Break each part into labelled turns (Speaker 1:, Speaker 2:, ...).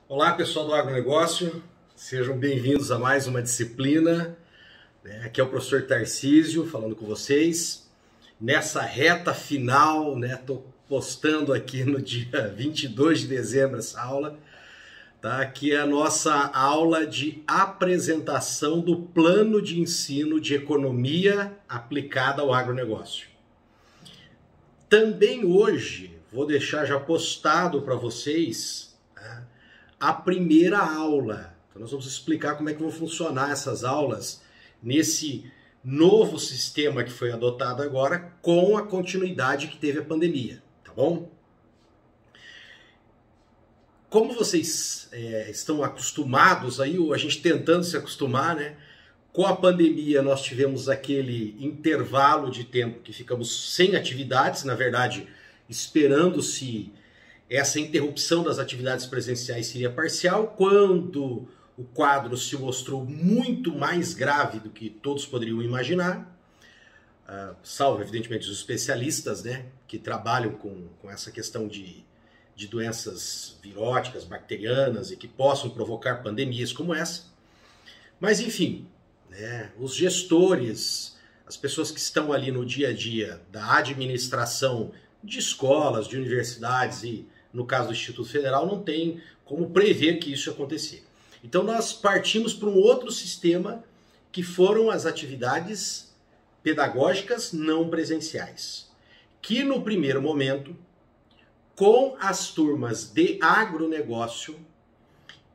Speaker 1: Olá, pessoal do agronegócio, sejam bem-vindos a mais uma disciplina. Aqui é o professor Tarcísio falando com vocês. Nessa reta final, estou postando aqui no dia 22 de dezembro essa aula. Tá? Aqui é a nossa aula de apresentação do plano de ensino de economia aplicada ao agronegócio. Também hoje vou deixar já postado para vocês a primeira aula. Então nós vamos explicar como é que vão funcionar essas aulas nesse novo sistema que foi adotado agora com a continuidade que teve a pandemia, tá bom? Como vocês estão acostumados aí, ou a gente tentando se acostumar, com a pandemia nós tivemos aquele intervalo de tempo que ficamos sem atividades, na verdade, esperando-se essa interrupção das atividades presenciais seria parcial, quando o quadro se mostrou muito mais grave do que todos poderiam imaginar, salvo, evidentemente, os especialistas, que trabalham com essa questão de doenças viróticas, bacterianas e que possam provocar pandemias como essa. Mas, enfim, os gestores, as pessoas que estão ali no dia a dia da administração de escolas, de universidades e, no caso do Instituto Federal, não tem como prever que isso ia acontecer. Então nós partimos para um outro sistema que foram as atividades pedagógicas não presenciais, que no primeiro momento, com as turmas de agronegócio,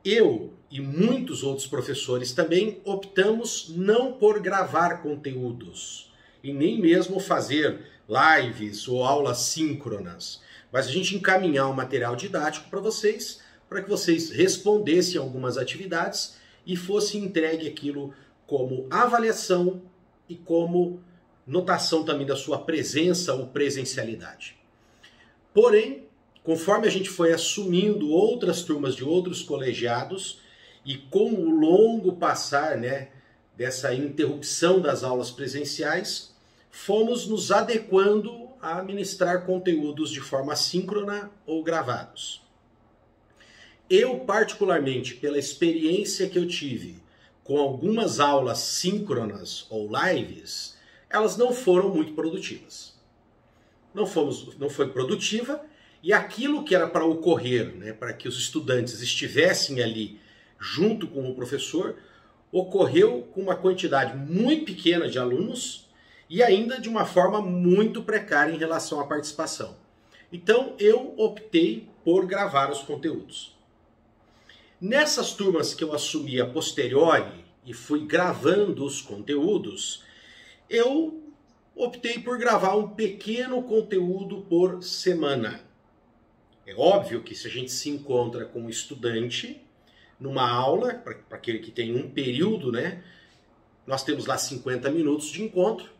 Speaker 1: eu e muitos outros professores também optamos não por gravar conteúdos e nem mesmo fazer lives ou aulas síncronas, mas a gente encaminhar um material didático para que vocês respondessem algumas atividades e fosse entregue aquilo como avaliação e como notação também da sua presença ou presencialidade. Porém, conforme a gente foi assumindo outras turmas de outros colegiados e com o longo passar dessa interrupção das aulas presenciais, fomos nos adequando a ministrar conteúdos de forma síncrona ou gravados. Eu, particularmente, pela experiência que eu tive com algumas aulas síncronas ou lives, elas não foram muito produtivas. Não foi produtiva, e aquilo que era para ocorrer, para que os estudantes estivessem ali junto com o professor, ocorreu com uma quantidade muito pequena de alunos e ainda de uma forma muito precária em relação à participação. Então eu optei por gravar os conteúdos. Nessas turmas que eu assumi a posteriori e fui gravando os conteúdos, eu optei por gravar um pequeno conteúdo por semana. É óbvio que se a gente se encontra com um estudante numa aula, para aquele que tem um período, nós temos lá 50 minutos de encontro.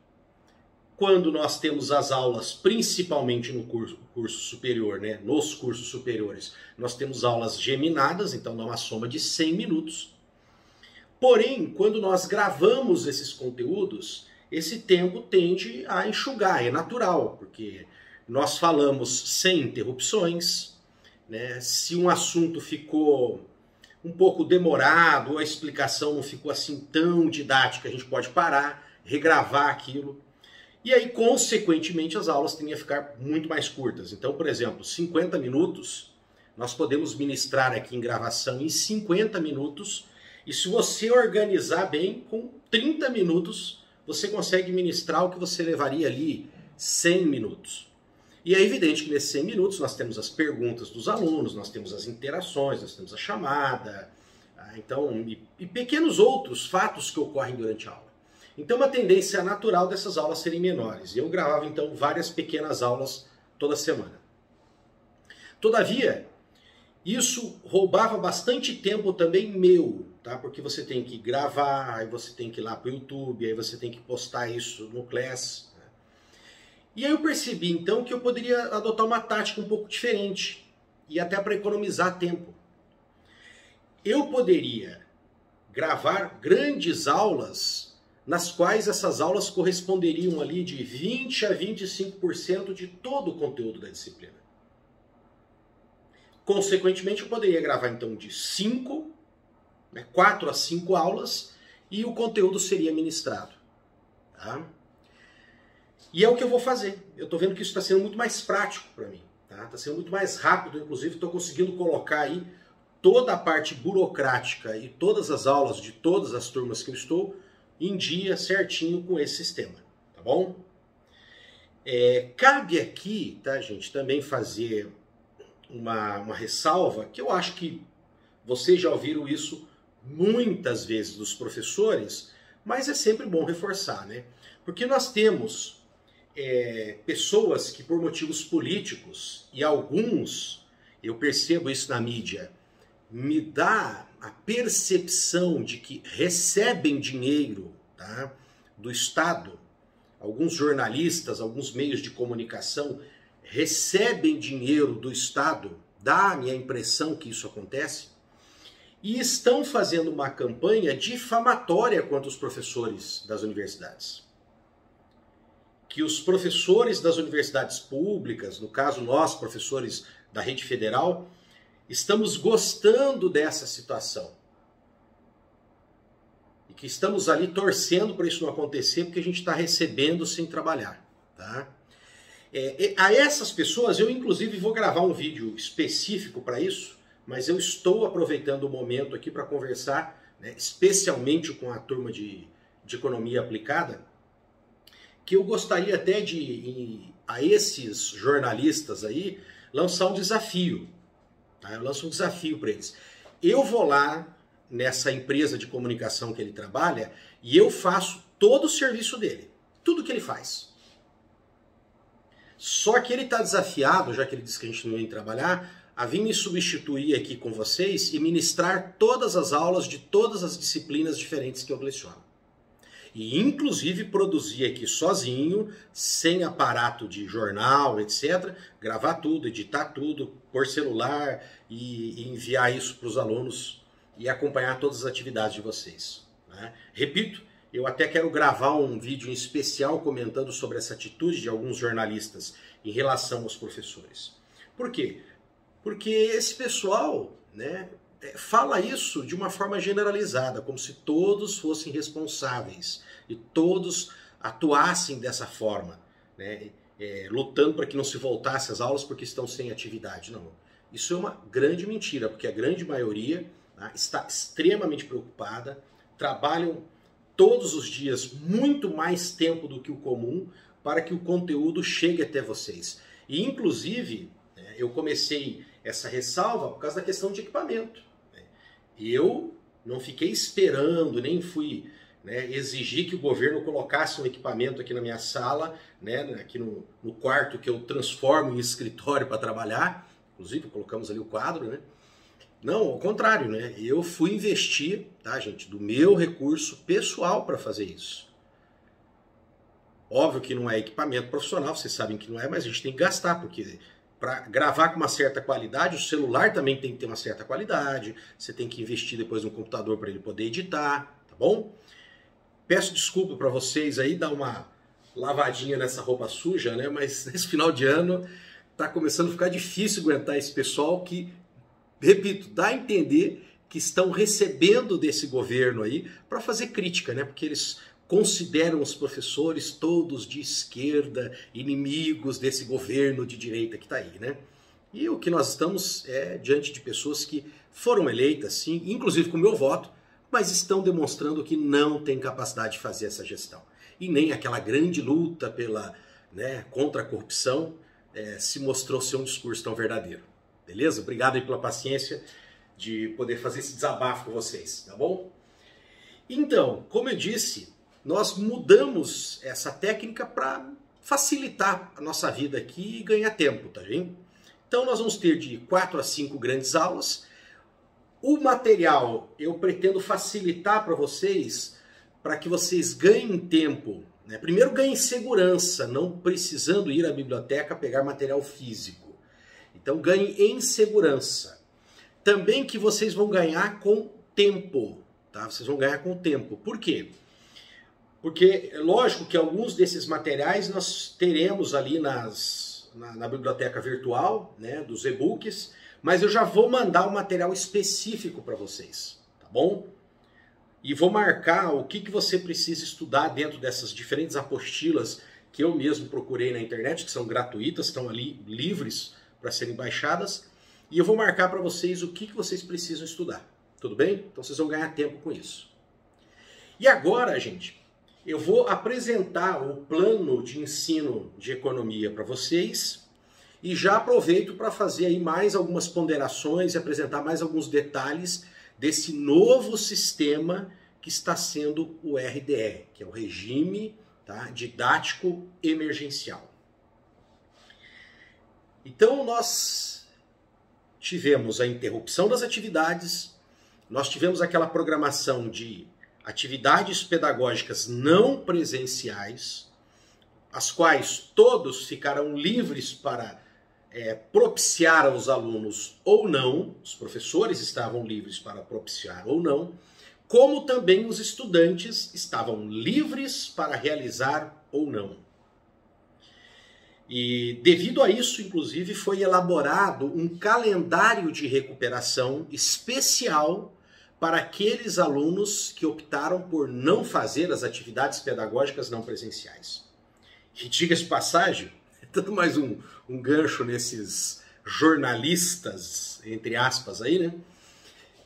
Speaker 1: Quando nós temos as aulas, principalmente no curso superior, nos cursos superiores, nós temos aulas geminadas, então dá uma soma de 100 minutos. Porém, quando nós gravamos esses conteúdos, esse tempo tende a enxugar, é natural, porque nós falamos sem interrupções, se um assunto ficou um pouco demorado, ou a explicação não ficou assim tão didática, a gente pode parar, regravar aquilo. E aí, consequentemente, as aulas tendem a ficar muito mais curtas. Então, por exemplo, 50 minutos, nós podemos ministrar aqui em gravação em 50 minutos, e se você organizar bem, com 30 minutos, você consegue ministrar o que você levaria ali 100 minutos. E é evidente que nesses 100 minutos nós temos as perguntas dos alunos, nós temos as interações, nós temos a chamada, e pequenos outros fatos que ocorrem durante a aula. Então, uma tendência natural dessas aulas serem menores. Eu gravava, então, várias pequenas aulas toda semana. Todavia, isso roubava bastante tempo também meu, tá? Porque você tem que gravar, aí você tem que ir lá para o YouTube, aí você tem que postar isso no Class. E aí eu percebi, então, que eu poderia adotar uma tática um pouco diferente, e até para economizar tempo. Eu poderia gravar grandes aulas nas quais essas aulas corresponderiam ali de 20 a 25% de todo o conteúdo da disciplina. Consequentemente, eu poderia gravar então de 4 a 5 aulas e o conteúdo seria ministrado. Tá? E é o que eu vou fazer. Eu estou vendo que isso está sendo muito mais prático para mim. Está sendo muito mais rápido, inclusive estou conseguindo colocar aí toda a parte burocrática e todas as aulas de todas as turmas que eu estou em dia certinho com esse sistema. Tá bom? Cabe aqui, tá, gente, também fazer uma ressalva, que eu acho que vocês já ouviram isso muitas vezes dos professores, mas é sempre bom reforçar, né? Porque nós temos pessoas que por motivos políticos, e alguns, eu percebo isso na mídia, me dá a percepção de que recebem dinheiro, tá, do Estado. Alguns jornalistas, alguns meios de comunicação recebem dinheiro do Estado, dá-me a impressão que isso acontece, e estão fazendo uma campanha difamatória contra os professores das universidades. Que os professores das universidades públicas, no caso nós, professores da rede federal, estamos gostando dessa situação. E que estamos ali torcendo para isso não acontecer, porque a gente está recebendo sem trabalhar. Tá? A essas pessoas, eu inclusive vou gravar um vídeo específico para isso, mas eu estou aproveitando o momento aqui para conversar, né, especialmente com a turma de economia aplicada, que eu gostaria até a esses jornalistas aí, lançar um desafio. Tá? Eu lanço um desafio para eles. Eu vou lá nessa empresa de comunicação que ele trabalha e eu faço todo o serviço dele. Tudo que ele faz. Só que ele está desafiado, já que ele disse que a gente não vem trabalhar, a vir me substituir aqui com vocês e ministrar todas as aulas de todas as disciplinas diferentes que eu leciono. E inclusive produzir aqui sozinho, sem aparato de jornal, etc. Gravar tudo, editar tudo por celular e enviar isso para os alunos e acompanhar todas as atividades de vocês. Né? Repito, eu até quero gravar um vídeo em especial comentando sobre essa atitude de alguns jornalistas em relação aos professores. Por quê? Porque esse pessoal, né, fala isso de uma forma generalizada, como se todos fossem responsáveis e todos atuassem dessa forma, né, lutando para que não se voltasse às aulas porque estão sem atividade. Não, isso é uma grande mentira, porque a grande maioria, né, está extremamente preocupada, trabalham todos os dias muito mais tempo do que o comum para que o conteúdo chegue até vocês. E inclusive, eu comecei essa ressalva por causa da questão de equipamento. Eu não fiquei esperando, nem fui, né, exigir que o governo colocasse um equipamento aqui na minha sala, né, aqui no quarto que eu transformo em escritório para trabalhar. Inclusive, colocamos ali o quadro, né? Não, ao contrário, né? Eu fui investir, tá, gente, do meu recurso pessoal para fazer isso. Óbvio que não é equipamento profissional, vocês sabem que não é, mas a gente tem que gastar, porque para gravar com uma certa qualidade, o celular também tem que ter uma certa qualidade, você tem que investir depois no computador para ele poder editar, tá bom? Peço desculpa para vocês aí, dar uma lavadinha nessa roupa suja, né? Mas nesse final de ano tá começando a ficar difícil aguentar esse pessoal que, repito, dá a entender que estão recebendo desse governo aí para fazer crítica, né? Porque eles consideram os professores todos de esquerda, inimigos desse governo de direita que está aí, né? E o que nós estamos diante de pessoas que foram eleitas, sim, inclusive com o meu voto, mas estão demonstrando que não têm capacidade de fazer essa gestão. E nem aquela grande luta contra a corrupção se mostrou ser um discurso tão verdadeiro. Beleza? Obrigado aí pela paciência de poder fazer esse desabafo com vocês, tá bom? Então, como eu disse, nós mudamos essa técnica para facilitar a nossa vida aqui e ganhar tempo, tá vendo? Então nós vamos ter de 4 a 5 grandes aulas. O material eu pretendo facilitar para vocês, para que vocês ganhem tempo, né? Primeiro ganhem segurança, não precisando ir à biblioteca pegar material físico. Então ganhem em segurança. Também que vocês vão ganhar com tempo, tá? Vocês vão ganhar com tempo. Por quê? Porque é lógico que alguns desses materiais nós teremos ali nas na biblioteca virtual, né, dos e-books, mas eu já vou mandar um material específico para vocês, tá bom? E vou marcar o que você precisa estudar dentro dessas diferentes apostilas que eu mesmo procurei na internet, que são gratuitas, estão ali livres para serem baixadas, e eu vou marcar para vocês o que vocês precisam estudar, tudo bem? Então vocês vão ganhar tempo com isso. E agora, gente, eu vou apresentar o plano de ensino de economia para vocês e já aproveito para fazer aí mais algumas ponderações e apresentar mais alguns detalhes desse novo sistema que está sendo o RDE, que é o Regime, tá, Didático Emergencial. Então nós tivemos a interrupção das atividades, nós tivemos aquela programação de atividades pedagógicas não presenciais, as quais todos ficarão livres para propiciar aos alunos ou não, os professores estavam livres para propiciar ou não, como também os estudantes estavam livres para realizar ou não. E devido a isso, inclusive, foi elaborado um calendário de recuperação especial para aqueles alunos que optaram por não fazer as atividades pedagógicas não presenciais. E diga-se de passagem, tanto mais um gancho nesses jornalistas, entre aspas aí, né?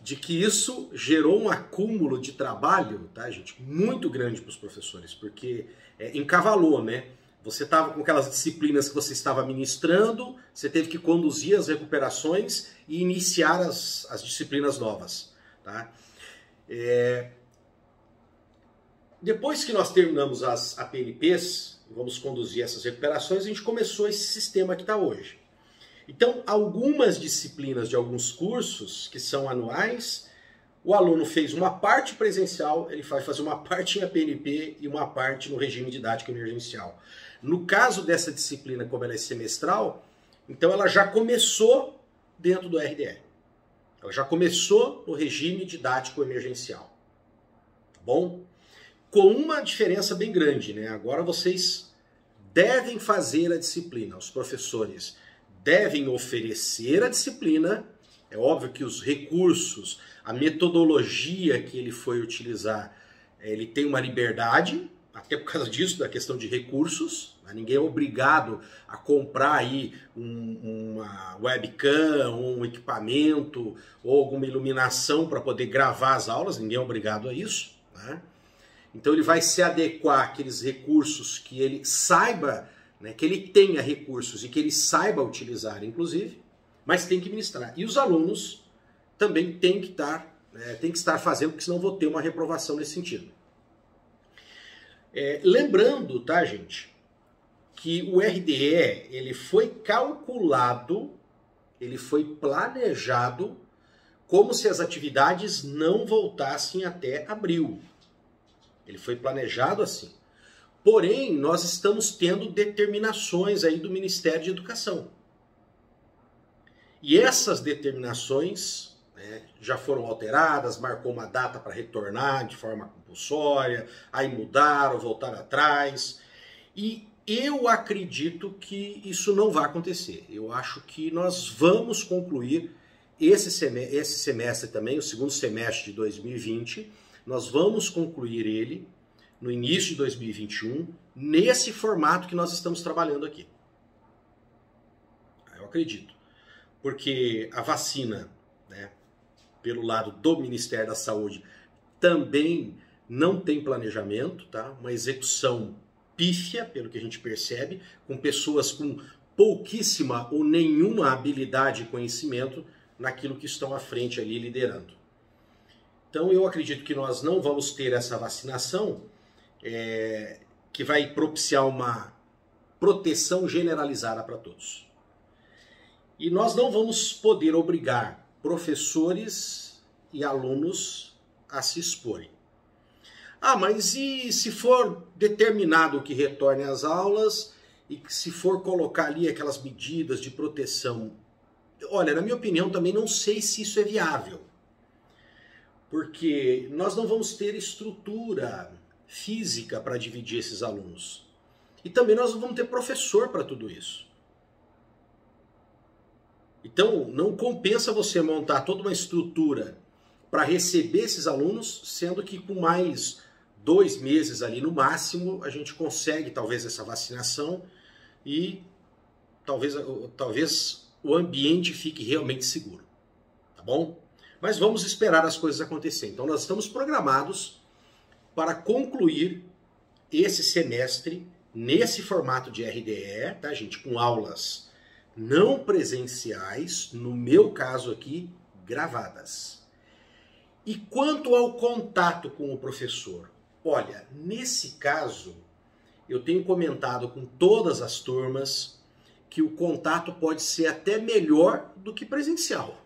Speaker 1: De que isso gerou um acúmulo de trabalho, tá, gente, muito grande para os professores, porque encavalou, né? Você estava com aquelas disciplinas que você estava ministrando, você teve que conduzir as recuperações e iniciar as disciplinas novas, tá? Depois que nós terminamos as APNPs, vamos conduzir essas recuperações, a gente começou esse sistema que está hoje. Então, algumas disciplinas de alguns cursos que são anuais, o aluno fez uma parte presencial, ele vai fazer uma parte em APNP e uma parte no regime didático emergencial. No caso dessa disciplina, como ela é semestral, então ela já começou dentro do RDE. Ela já começou no regime didático emergencial. Tá bom? Com uma diferença bem grande, né? Agora vocês devem fazer a disciplina, os professores devem oferecer a disciplina. É óbvio que os recursos, a metodologia que ele foi utilizar, ele tem uma liberdade, até por causa disso, da questão de recursos. Ninguém é obrigado a comprar aí uma webcam, um equipamento ou alguma iluminação para poder gravar as aulas, ninguém é obrigado a isso, né? Então ele vai se adequar àqueles recursos que ele saiba, né, que ele tenha recursos e que ele saiba utilizar, inclusive, mas tem que ministrar. E os alunos também têm que estar fazendo, porque senão vou ter uma reprovação nesse sentido. Lembrando, tá, gente, que o RDE ele foi calculado, ele foi planejado como se as atividades não voltassem até abril. Ele foi planejado assim. Porém, nós estamos tendo determinações aí do Ministério de Educação. E essas determinações, né, já foram alteradas, marcou uma data para retornar de forma compulsória, aí mudaram, voltaram atrás. E eu acredito que isso não vai acontecer. Eu acho que nós vamos concluir esse semestre também, o segundo semestre de 2020, nós vamos concluir ele no início de 2021, nesse formato que nós estamos trabalhando aqui. Eu acredito. Porque a vacina, né, pelo lado do Ministério da Saúde, também não tem planejamento, tá? Uma execução pífia, pelo que a gente percebe, com pessoas com pouquíssima ou nenhuma habilidade e conhecimento naquilo que estão à frente ali liderando. Então eu acredito que nós não vamos ter essa vacinação que vai propiciar uma proteção generalizada para todos. E nós não vamos poder obrigar professores e alunos a se exporem. Ah, mas e se for determinado que retorne às aulas e que se for colocar ali aquelas medidas de proteção? Olha, na minha opinião também não sei se isso é viável. Porque nós não vamos ter estrutura física para dividir esses alunos. E também nós não vamos ter professor para tudo isso. Então, não compensa você montar toda uma estrutura para receber esses alunos, sendo que com mais 2 meses ali no máximo, a gente consegue talvez essa vacinação e talvez o ambiente fique realmente seguro, tá bom? Mas vamos esperar as coisas acontecerem. Então nós estamos programados para concluir esse semestre nesse formato de RDE, tá, gente? Com aulas não presenciais, no meu caso aqui, gravadas. E quanto ao contato com o professor? Olha, nesse caso, eu tenho comentado com todas as turmas que o contato pode ser até melhor do que presencial.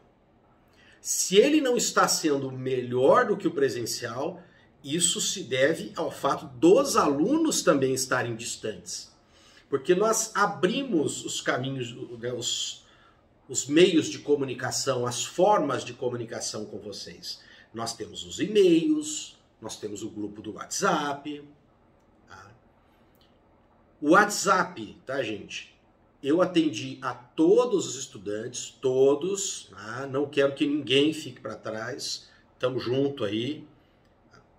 Speaker 1: Se ele não está sendo melhor do que o presencial, isso se deve ao fato dos alunos também estarem distantes. Porque nós abrimos os caminhos, né, os meios de comunicação, as formas de comunicação com vocês. Nós temos os e-mails, nós temos o grupo do WhatsApp. Tá? O WhatsApp, tá, gente? Eu atendi a todos os estudantes, todos, tá? Não quero que ninguém fique para trás, estamos junto aí.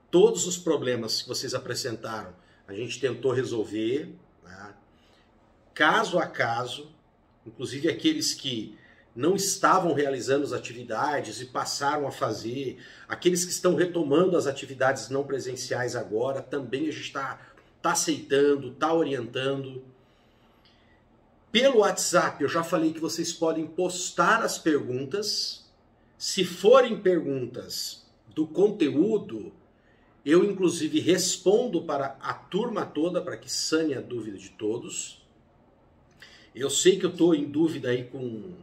Speaker 1: Todos os problemas que vocês apresentaram, a gente tentou resolver, tá? Caso a caso, inclusive aqueles que não estavam realizando as atividades e passaram a fazer, aqueles que estão retomando as atividades não presenciais agora, também a gente está aceitando, está orientando. Pelo WhatsApp, eu já falei que vocês podem postar as perguntas. Se forem perguntas do conteúdo, eu inclusive respondo para a turma toda, para que sane a dúvida de todos. Eu sei que eu estou em dúvida aí com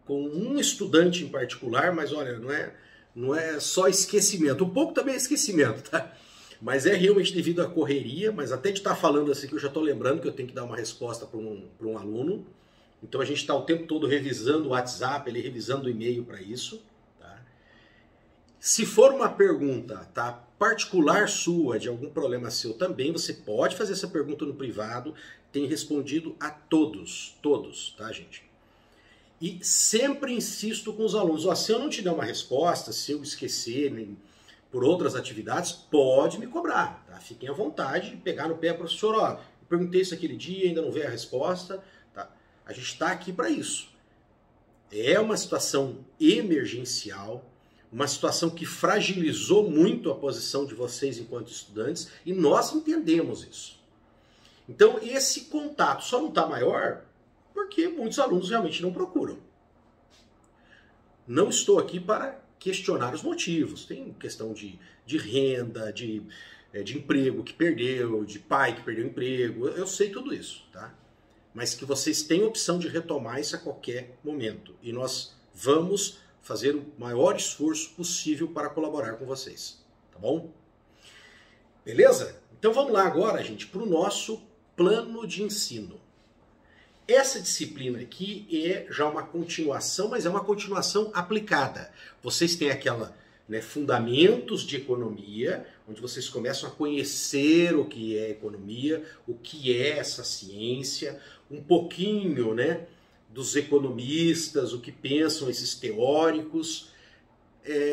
Speaker 1: um estudante em particular, mas olha, não é só esquecimento. Um pouco também é esquecimento, tá? Mas é realmente devido à correria, mas até de estar falando assim que eu já estou lembrando que eu tenho que dar uma resposta para um aluno. Então a gente está o tempo todo revisando o WhatsApp, ele revisando o e-mail para isso. Tá? Se for uma pergunta, tá, particular sua, de algum problema seu também, você pode fazer essa pergunta no privado. Tenho respondido a todos, tá, gente? E sempre insisto com os alunos, ó, se eu não te der uma resposta, se eu esquecer por outras atividades, pode me cobrar, tá? Fiquem à vontade de pegar no pé, professor, ó, eu perguntei isso aquele dia, ainda não veio a resposta, tá? A gente está aqui para isso. É uma situação emergencial, uma situação que fragilizou muito a posição de vocês enquanto estudantes, e nós entendemos isso. Então, esse contato só não está maior porque muitos alunos realmente não procuram. Não estou aqui para questionar os motivos. Tem questão de renda, de emprego que perdeu, de pai que perdeu emprego. Eu sei tudo isso, tá? Mas que vocês têm opção de retomar isso a qualquer momento. E nós vamos fazer o maior esforço possível para colaborar com vocês. Tá bom? Beleza? Então vamos lá agora, gente, para o nosso plano de ensino. Essa disciplina aqui é já uma continuação, mas é uma continuação aplicada. Vocês têm aquela, né, fundamentos de economia, onde vocês começam a conhecer o que é economia, o que é essa ciência, um pouquinho, né, dos economistas, o que pensam esses teóricos,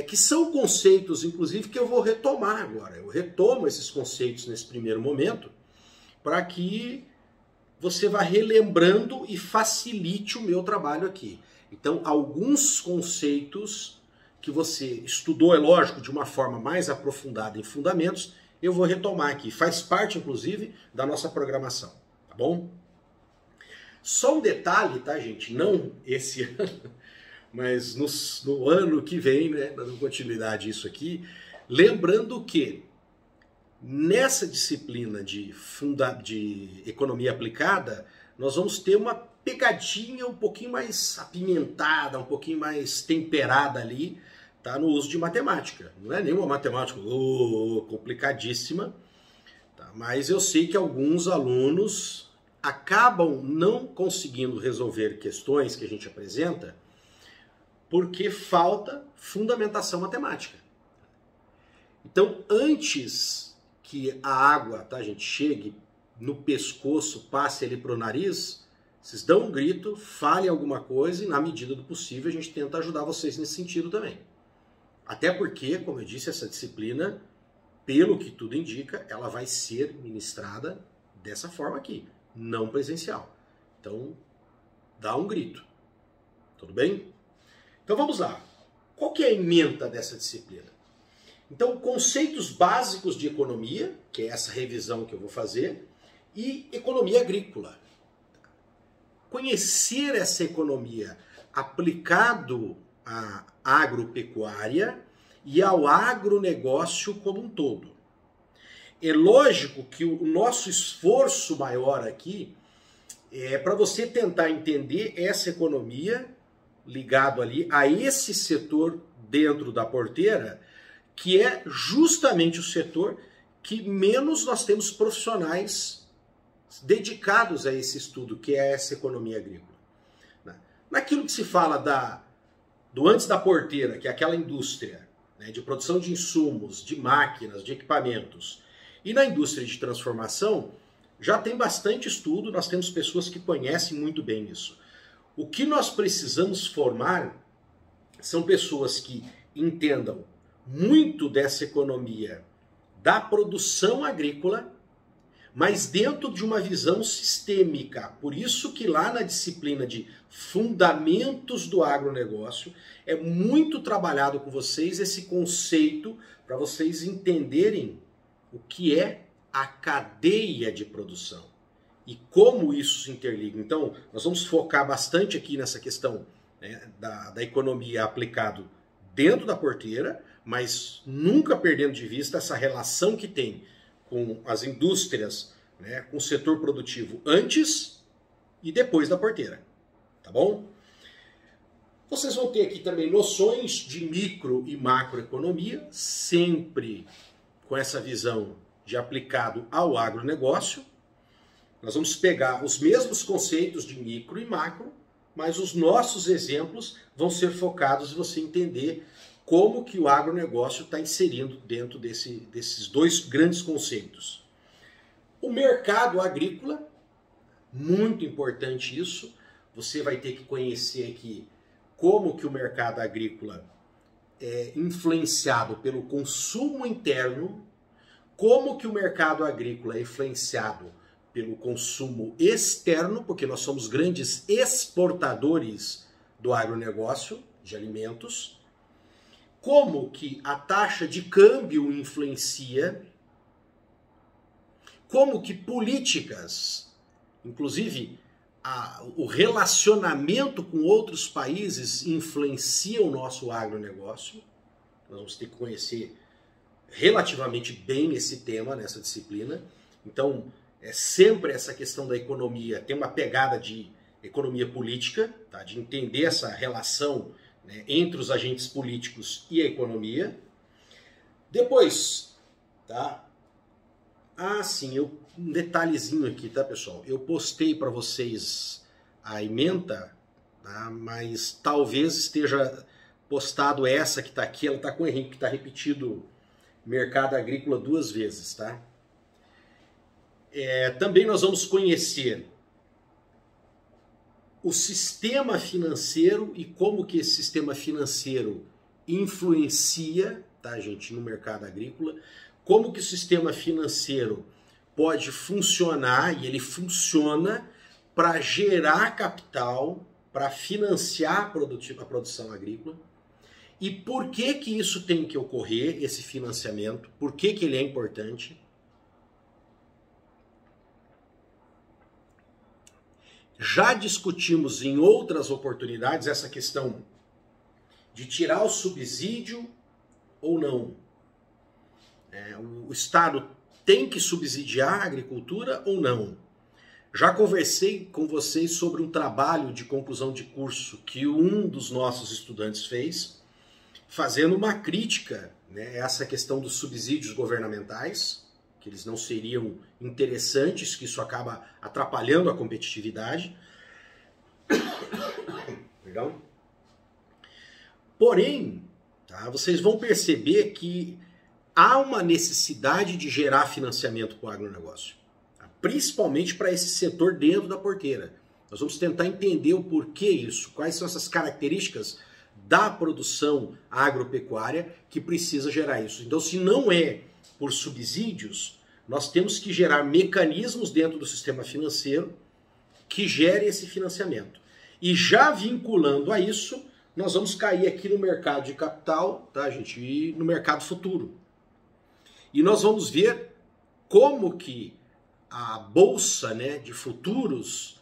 Speaker 1: que são conceitos, inclusive, que eu vou retomar agora. Eu retomo esses conceitos nesse primeiro momento, para que você vá relembrando e facilite o meu trabalho aqui. Então, alguns conceitos que você estudou, é lógico, de uma forma mais aprofundada em fundamentos, eu vou retomar aqui. Faz parte, inclusive, da nossa programação, tá bom? Só um detalhe, tá, gente? Não esse ano, mas no ano que vem, né, dando continuidade a isso aqui, lembrando que nessa disciplina de economia aplicada, nós vamos ter uma pegadinha um pouquinho mais apimentada, um pouquinho mais temperada ali, tá, no uso de matemática. Não é nenhuma matemática complicadíssima, tá, mas eu sei que alguns alunos acabam não conseguindo resolver questões que a gente apresenta porque falta fundamentação matemática. Então, antes que a água, tá, gente, chegue no pescoço, passe ali para o nariz, Vocês dão um grito, falem alguma coisa e, na medida do possível, a gente tenta ajudar vocês nesse sentido também. Até porque, como eu disse, essa disciplina, pelo que tudo indica, ela vai ser ministrada dessa forma aqui, não presencial. Então, dá um grito. Tudo bem? Então vamos lá. Qual que é a ementa dessa disciplina? Então, conceitos básicos de economia, que é essa revisão que eu vou fazer, e economia agrícola. Conhecer essa economia aplicado à agropecuária e ao agronegócio como um todo. É lógico que o nosso esforço maior aqui é para você tentar entender essa economia ligado ali a esse setor dentro da porteira, que é justamente o setor que menos nós temos profissionais dedicados a esse estudo, que é essa economia agrícola. Naquilo que se fala do antes da porteira, que é aquela indústria, né, de produção de insumos, de máquinas, de equipamentos, e na indústria de transformação, já tem bastante estudo, nós temos pessoas que conhecem muito bem isso. O que nós precisamos formar são pessoas que entendam muito dessa economia da produção agrícola, mas dentro de uma visão sistêmica. Por isso que lá na disciplina de Fundamentos do Agronegócio é muito trabalhado com vocês esse conceito para vocês entenderem o que é a cadeia de produção e como isso se interliga. Então, nós vamos focar bastante aqui nessa questão, né, da economia aplicado dentro da porteira, mas nunca perdendo de vista essa relação que tem com as indústrias, né, com o setor produtivo antes e depois da porteira, tá bom? Vocês vão ter aqui também noções de micro e macroeconomia, sempre com essa visão de aplicado ao agronegócio. Nós vamos pegar os mesmos conceitos de micro e macro, mas os nossos exemplos vão ser focados em você entender como que o agronegócio está inserindo dentro desses dois grandes conceitos. O mercado agrícola, muito importante isso, você vai ter que conhecer aqui como que o mercado agrícola é influenciado pelo consumo interno, como que o mercado agrícola é influenciado pelo consumo externo, porque nós somos grandes exportadores do agronegócio de alimentos, como que a taxa de câmbio influencia, como que políticas, inclusive o relacionamento com outros países influencia o nosso agronegócio. Nós vamos ter que conhecer relativamente bem esse tema nessa disciplina. Então, é sempre essa questão da economia, tem uma pegada de economia política, tá? De entender essa relação, né, entre os agentes políticos e a economia. Depois, tá? Sim, um detalhezinho aqui, tá, pessoal? Eu postei para vocês a ementa, tá? Mas talvez esteja postado essa que está aqui, ela está com erro, que está repetido mercado agrícola 2 vezes, tá? Também nós vamos conhecer o sistema financeiro e como que esse sistema financeiro influencia, tá, gente, no mercado agrícola, como que o sistema financeiro pode funcionar, e ele funciona para gerar capital, para financiar a produção agrícola, e por que que isso tem que ocorrer, esse financiamento, por que que ele é importante. Já discutimos em outras oportunidades essa questão de tirar o subsídio ou não. O Estado tem que subsidiar a agricultura ou não? Já conversei com vocês sobre um trabalho de conclusão de curso que um dos nossos estudantes fez, fazendo uma crítica, né, a essa questão dos subsídios governamentais, que eles não seriam interessantes, que isso acaba atrapalhando a competitividade. Perdão. Porém, tá, vocês vão perceber que há uma necessidade de gerar financiamento para o agronegócio, tá? Principalmente para esse setor dentro da porteira, Nós vamos tentar entender o porquê isso, quais são essas características da produção agropecuária que precisa gerar isso. Então, se não é por subsídios, nós temos que gerar mecanismos dentro do sistema financeiro que gerem esse financiamento. E já vinculando a isso, nós vamos cair aqui no mercado de capital, tá, gente? E no mercado futuro. E nós vamos ver como que a bolsa, né, de futuros,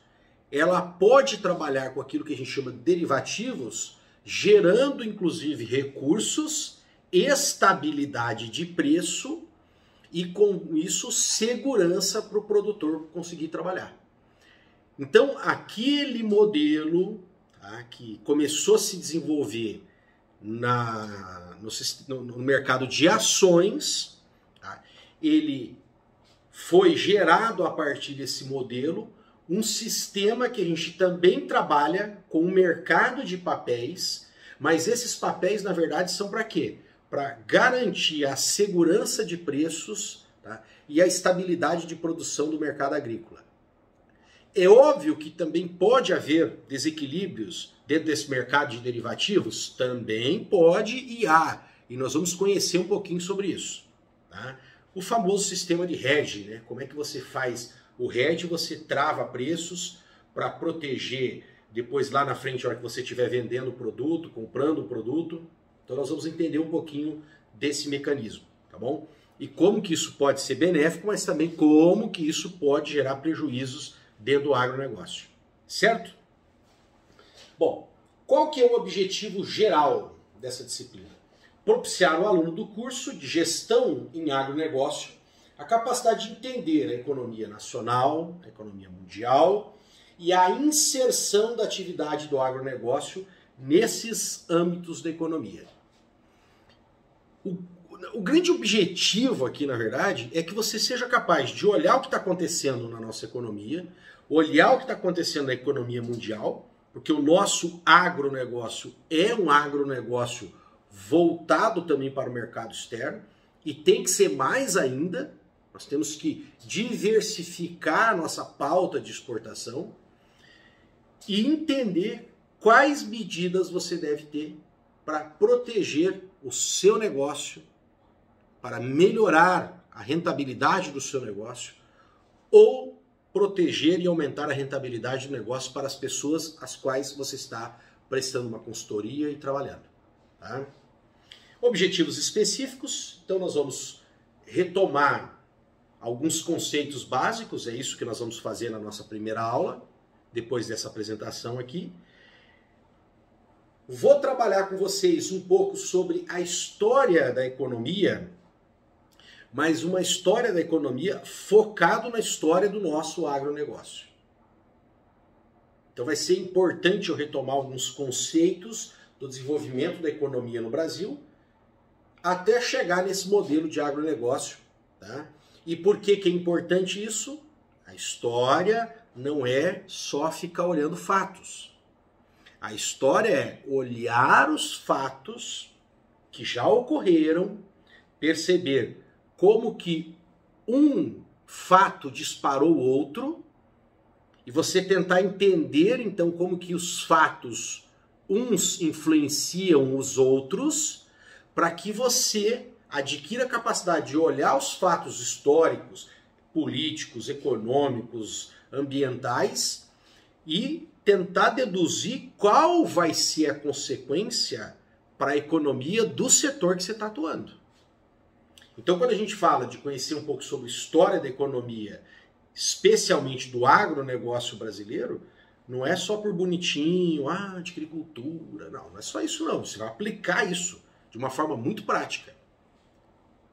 Speaker 1: ela pode trabalhar com aquilo que a gente chama de derivativos, gerando inclusive recursos, estabilidade de preço e com isso segurança para o produtor conseguir trabalhar. Então aquele modelo, tá, que começou a se desenvolver no mercado de ações, tá, ele foi gerado a partir desse modelo um sistema que a gente também trabalha com o mercado de papéis, mas esses papéis, na verdade, são para quê? Para garantir a segurança de preços, tá, e a estabilidade de produção do mercado agrícola. É óbvio que também pode haver desequilíbrios dentro desse mercado de derivativos? Também pode e há. E nós vamos conhecer um pouquinho sobre isso. Tá? O famoso sistema de hedge, né? Como é que você faz o hedge? Você trava preços para proteger depois lá na frente, a hora que você estiver vendendo o produto, comprando o produto. Então nós vamos entender um pouquinho desse mecanismo, tá bom? E como que isso pode ser benéfico, mas também como que isso pode gerar prejuízos dentro do agronegócio, certo? Bom, qual que é o objetivo geral dessa disciplina? Propiciar ao aluno do curso de gestão em agronegócio a capacidade de entender a economia nacional, a economia mundial e a inserção da atividade do agronegócio nesses âmbitos da economia. O grande objetivo aqui, na verdade, é que você seja capaz de olhar o que está acontecendo na nossa economia, olhar o que está acontecendo na economia mundial, porque o nosso agronegócio é um agronegócio voltado também para o mercado externo, e tem que ser mais ainda. Nós temos que diversificar a nossa pauta de exportação e entender quais medidas você deve ter para proteger o seu negócio, para melhorar a rentabilidade do seu negócio ou proteger e aumentar a rentabilidade do negócio para as pessoas às quais você está prestando uma consultoria e trabalhando. Tá? Objetivos específicos, então nós vamos retomar alguns conceitos básicos, é isso que nós vamos fazer na nossa primeira aula, depois dessa apresentação aqui. Vou trabalhar com vocês um pouco sobre a história da economia, mas uma história da economia focado na história do nosso agronegócio. Então vai ser importante eu retomar alguns conceitos do desenvolvimento da economia no Brasil, até chegar nesse modelo de agronegócio. Tá? E por que que é importante isso? A história não é só ficar olhando fatos. A história é olhar os fatos que já ocorreram, perceber como que um fato disparou o outro, e você tentar entender então como que os fatos uns influenciam os outros, para que você adquira a capacidade de olhar os fatos históricos, políticos, econômicos, ambientais e tentar deduzir qual vai ser a consequência para a economia do setor que você está atuando. Então, quando a gente fala de conhecer um pouco sobre a história da economia, especialmente do agronegócio brasileiro, não é só por bonitinho, de agricultura, não é só isso não, você vai aplicar isso de uma forma muito prática.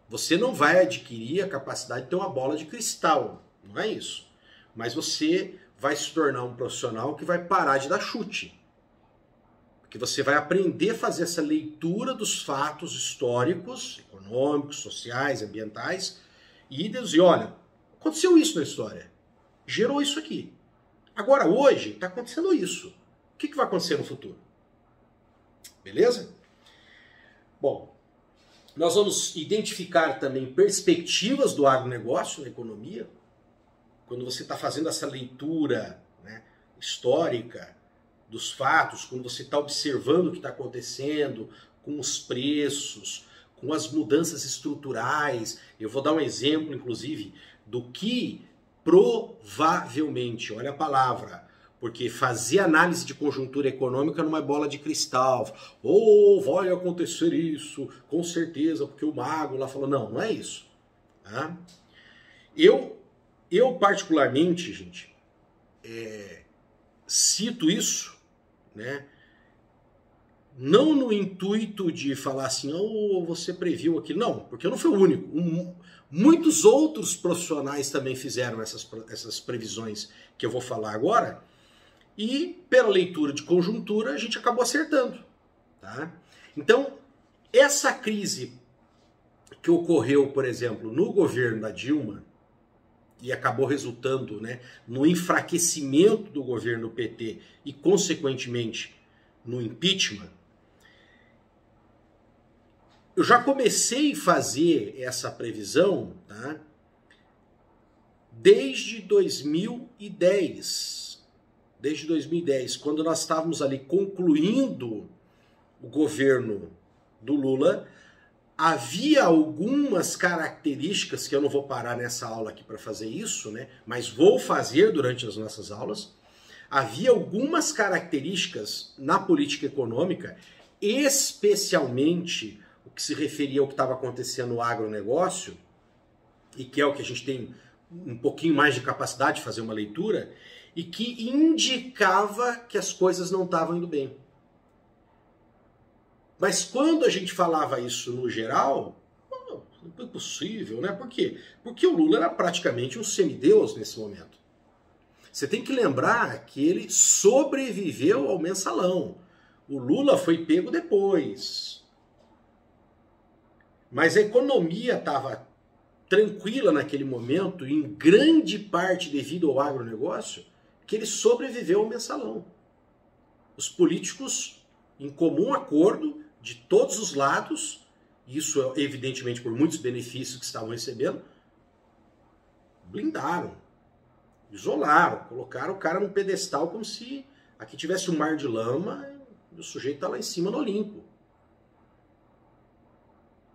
Speaker 1: Você não vai adquirir a capacidade de ter uma bola de cristal, não é isso. Mas você vai se tornar um profissional que vai parar de dar chute. Porque você vai aprender a fazer essa leitura dos fatos históricos, econômicos, sociais, ambientais, e dizer, olha, aconteceu isso na história, gerou isso aqui. Agora, hoje, está acontecendo isso. O que vai acontecer no futuro? Beleza? Bom, nós vamos identificar também perspectivas do agronegócio na economia. Quando você está fazendo essa leitura, né, histórica dos fatos, quando você está observando o que está acontecendo com os preços, com as mudanças estruturais. Eu vou dar um exemplo, inclusive, do que provavelmente, olha a palavra, porque fazer análise de conjuntura econômica numa bola de cristal, ou vai acontecer isso, com certeza, porque o mago lá falou, não, não é isso. Tá? Eu particularmente, gente, cito isso, né? Não no intuito de falar assim, oh, você previu aquilo. Não, porque eu não fui o único. Muitos outros profissionais também fizeram essas previsões que eu vou falar agora. E pela leitura de conjuntura a gente acabou acertando. Tá? Então, essa crise que ocorreu, por exemplo, no governo da Dilma, e acabou resultando, né, no enfraquecimento do governo PT e, consequentemente, no impeachment, eu já comecei a fazer essa previsão, tá, desde 2010. Desde 2010, quando nós estávamos ali concluindo o governo do Lula, havia algumas características, que eu não vou parar nessa aula aqui para fazer isso, né, mas vou fazer durante as nossas aulas. Havia algumas características na política econômica, especialmente o que se referia ao que estava acontecendo no agronegócio, e que é o que a gente tem um pouquinho mais de capacidade de fazer uma leitura, e que indicava que as coisas não estavam indo bem. Mas quando a gente falava isso no geral, não é possível, né? Por quê? Porque o Lula era praticamente um semideus nesse momento. Você tem que lembrar que ele sobreviveu ao mensalão. O Lula foi pego depois. Mas a economia estava tranquila naquele momento, em grande parte devido ao agronegócio, que ele sobreviveu ao mensalão. Os políticos, em comum acordo, de todos os lados, isso evidentemente por muitos benefícios que estavam recebendo, blindaram, isolaram, colocaram o cara num pedestal como se aqui tivesse um mar de lama e o sujeito está lá em cima no Olimpo.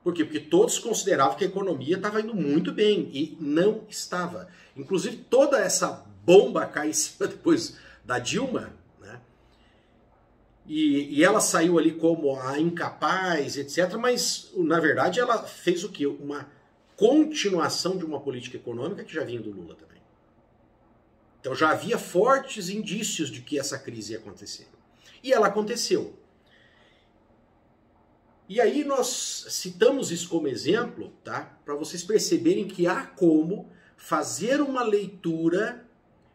Speaker 1: Por quê? Porque todos consideravam que a economia estava indo muito bem e não estava. Inclusive toda essa bomba cai em cima depois da Dilma, né? E ela saiu ali como a incapaz, etc. Mas, na verdade, ela fez o quê? Uma continuação de uma política econômica que já vinha do Lula também. Então já havia fortes indícios de que essa crise ia acontecer. E ela aconteceu. E aí nós citamos isso como exemplo, tá? Para vocês perceberem que há como fazer uma leitura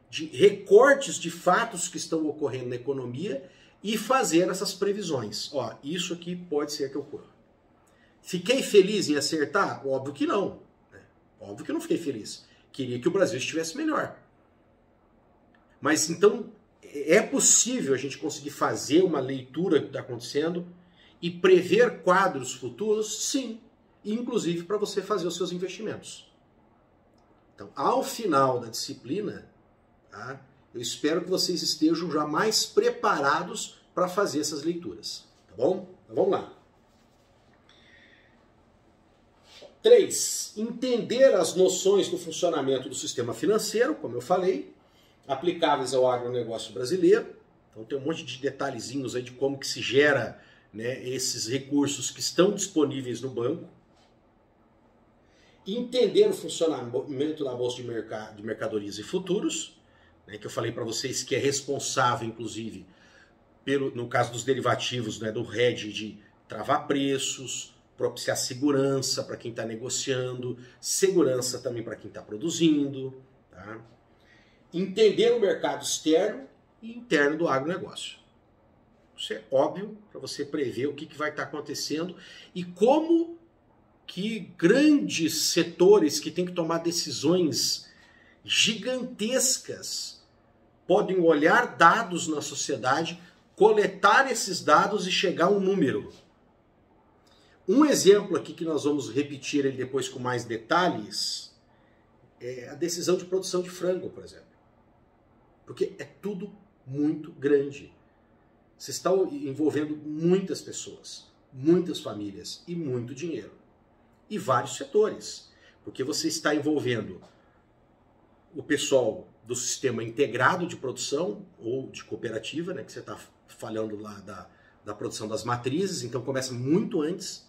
Speaker 1: de recortes de fatos que estão ocorrendo na economia e fazer essas previsões. Ó, isso aqui pode ser que ocorra. Fiquei feliz em acertar? Óbvio que não. Né? Óbvio que eu não fiquei feliz. Queria que o Brasil estivesse melhor. Mas então é possível a gente conseguir fazer uma leitura do que está acontecendo e prever quadros futuros? Sim. Inclusive para você fazer os seus investimentos. Então, ao final da disciplina, tá, eu espero que vocês estejam já mais preparados para fazer essas leituras. Tá bom? Então vamos lá. 3. Entender as noções do funcionamento do sistema financeiro, como eu falei, aplicáveis ao agronegócio brasileiro. Então tem um monte de detalhezinhos aí de como que se gera, né, esses recursos que estão disponíveis no banco. Entender o funcionamento da Bolsa de Mercadorias e Futuros, né, que eu falei para vocês que é responsável, inclusive, no caso dos derivativos, né, do hedge, de travar preços, propiciar segurança para quem está negociando, segurança também para quem está produzindo. Tá? Entender o mercado externo e interno do agronegócio. Isso é óbvio para você prever o que vai estar acontecendo e como que grandes setores que têm que tomar decisões gigantescas podem olhar dados na sociedade, coletar esses dados e chegar a um número. Um exemplo aqui que nós vamos repetir ele depois com mais detalhes é a decisão de produção de frango, por exemplo. Porque é tudo muito grande. Você está envolvendo muitas pessoas, muitas famílias e muito dinheiro. E vários setores, porque você está envolvendo o pessoal do sistema integrado de produção ou de cooperativa, né, que você está falando lá da produção das matrizes, então começa muito antes,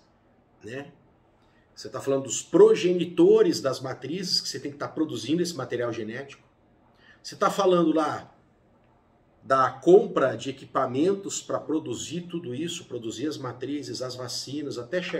Speaker 1: né? Você está falando dos progenitores das matrizes, que você tem que estar produzindo esse material genético. Você está falando lá da compra de equipamentos para produzir tudo isso, produzir as matrizes, as vacinas, até chegar